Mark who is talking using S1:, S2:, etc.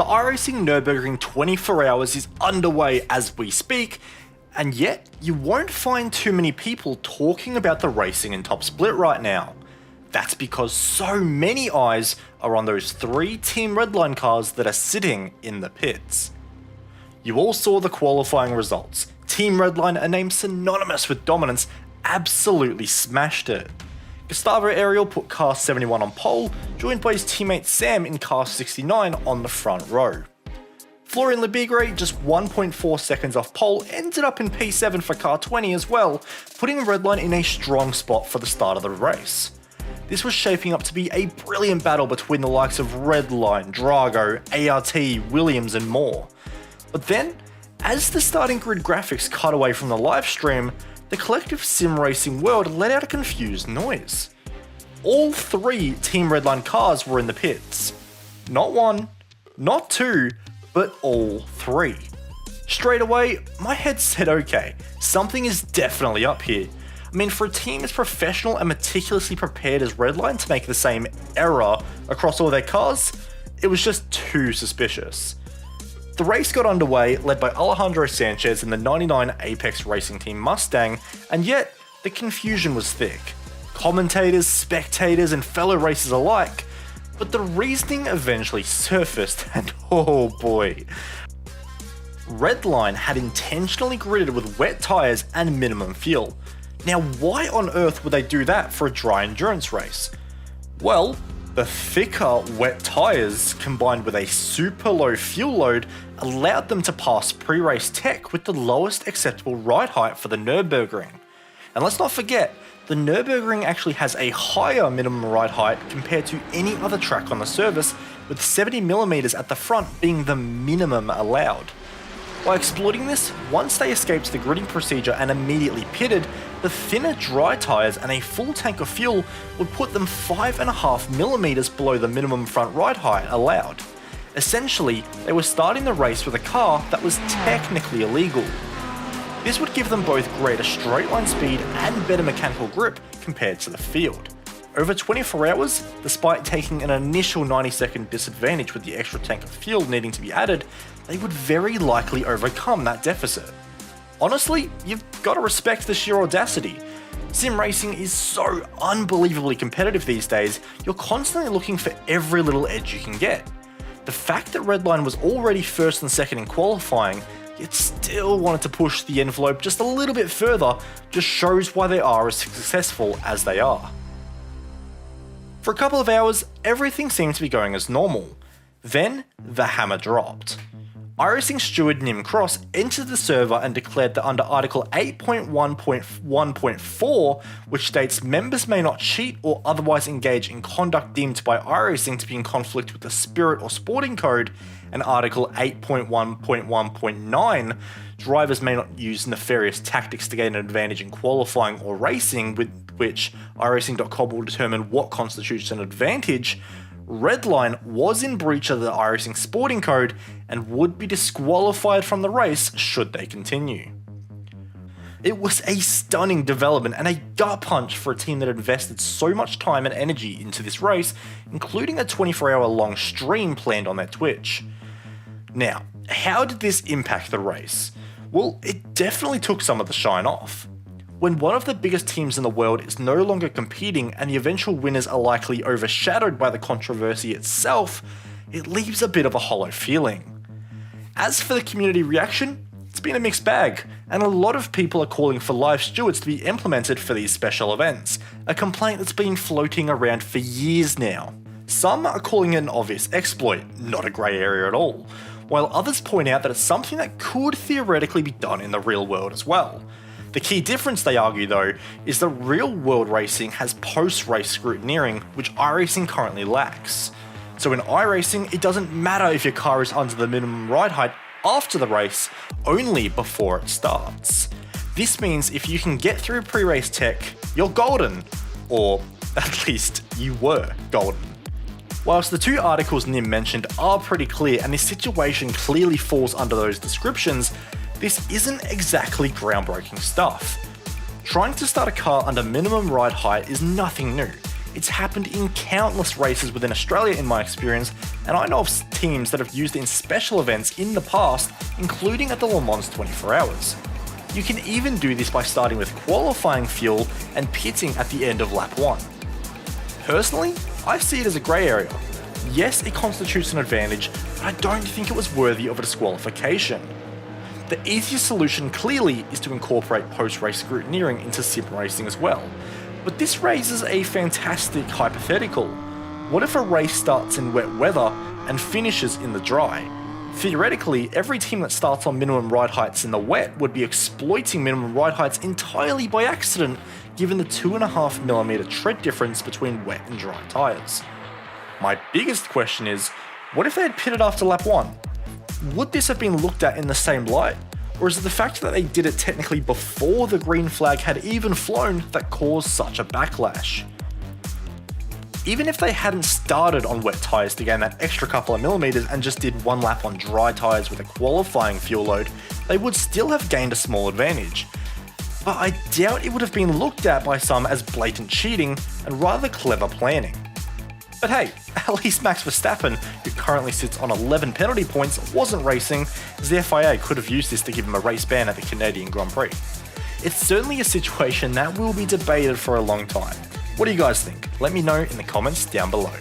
S1: The iRacing Nürburgring 24 hours is underway as we speak, and yet you won't find too many people talking about the racing in Top Split right now. That's because so many eyes are on those 3 Team Redline cars that are sitting in the pits. You all saw the qualifying results. Team Redline, a name synonymous with dominance, absolutely smashed it. Gustavo Ariel put car 71 on pole, joined by his teammate Sam in car 69 on the front row. Florian Lebigre, just 1.4 seconds off pole, ended up in P7 for car 20 as well, putting Redline in a strong spot for the start of the race. This was shaping up to be a brilliant battle between the likes of Redline, Drago, ART, Williams and more. But then, as the starting grid graphics cut away from the live stream, the collective sim racing world let out a confused noise. All 3 Team Redline cars were in the pits. Not 1, not 2, but all 3. Straight away, my head said okay, something is definitely up here. I mean, for a team as professional and meticulously prepared as Redline to make the same error across all their cars, it was just too suspicious. The race got underway, led by Alejandro Sanchez in the 99 Apex Racing Team Mustang, and yet the confusion was thick. Commentators, spectators, and fellow racers alike. But the reasoning eventually surfaced, and oh boy. Redline had intentionally gridded with wet tyres and minimum fuel. Now, why on earth would they do that for a dry endurance race? Well, the thicker, wet tyres combined with a super low fuel load allowed them to pass pre-race tech with the lowest acceptable ride height for the Nürburgring. And let's not forget, the Nürburgring actually has a higher minimum ride height compared to any other track on the service, with 70mm at the front being the minimum allowed. By exploiting this, once they escaped the gridding procedure and immediately pitted, the thinner dry tyres and a full tank of fuel would put them 5.5mm below the minimum front ride height allowed. Essentially, they were starting the race with a car that was technically illegal. This would give them both greater straight line speed and better mechanical grip compared to the field. Over 24 hours, despite taking an initial 90-second disadvantage with the extra tank of fuel needing to be added, they would very likely overcome that deficit. Honestly, you've got to respect the sheer audacity. Sim racing is so unbelievably competitive these days, you're constantly looking for every little edge you can get. The fact that Redline was already first and second in qualifying, yet still wanted to push the envelope just a little bit further, just shows why they are as successful as they are. For a couple of hours, everything seemed to be going as normal. Then, the hammer dropped. iRacing steward Nim Cross entered the server and declared that under Article 8.1.1.4, which states members may not cheat or otherwise engage in conduct deemed by iRacing to be in conflict with the spirit or sporting code, and Article 8.1.1.9, drivers may not use nefarious tactics to gain an advantage in qualifying or racing, with which iRacing.com will determine what constitutes an advantage, Redline was in breach of the iRacing sporting code and would be disqualified from the race should they continue. It was a stunning development and a gut punch for a team that invested so much time and energy into this race, including a 24-hour long stream planned on their Twitch. Now, how did this impact the race? Well, it definitely took some of the shine off. When one of the biggest teams in the world is no longer competing and the eventual winners are likely overshadowed by the controversy itself, it leaves a bit of a hollow feeling. As for the community reaction, it's been a mixed bag, and a lot of people are calling for live stewards to be implemented for these special events, a complaint that's been floating around for years now. Some are calling it an obvious exploit, not a grey area at all, while others point out that it's something that could theoretically be done in the real world as well. The key difference, they argue though, is that real world racing has post-race scrutineering, which iRacing currently lacks. So in iRacing, it doesn't matter if your car is under the minimum ride height after the race, only before it starts. This means if you can get through pre-race tech, you're golden, or at least you were golden. Whilst the 2 articles Nim mentioned are pretty clear and this situation clearly falls under those descriptions, this isn't exactly groundbreaking stuff. Trying to start a car under minimum ride height is nothing new. It's happened in countless races within Australia in my experience, and I know of teams that have used it in special events in the past, including at the Le Mans 24 Hours. You can even do this by starting with qualifying fuel and pitting at the end of lap 1. Personally, I see it as a grey area. Yes, it constitutes an advantage, but I don't think it was worthy of a disqualification. The easiest solution clearly is to incorporate post-race scrutineering into sim racing as well. But this raises a fantastic hypothetical. What if a race starts in wet weather and finishes in the dry? Theoretically, every team that starts on minimum ride heights in the wet would be exploiting minimum ride heights entirely by accident, given the 2.5mm tread difference between wet and dry tyres. My biggest question is, what if they had pitted after lap 1? Would this have been looked at in the same light? Or is it the fact that they did it technically before the green flag had even flown that caused such a backlash? Even if they hadn't started on wet tyres to gain that extra couple of millimeters and just did one lap on dry tyres with a qualifying fuel load, they would still have gained a small advantage. But I doubt it would have been looked at by some as blatant cheating and rather clever planning. But hey, at least Max Verstappen, who currently sits on 11 penalty points, wasn't racing, as the FIA could have used this to give him a race ban at the Canadian Grand Prix. It's certainly a situation that will be debated for a long time. What do you guys think? Let me know in the comments down below.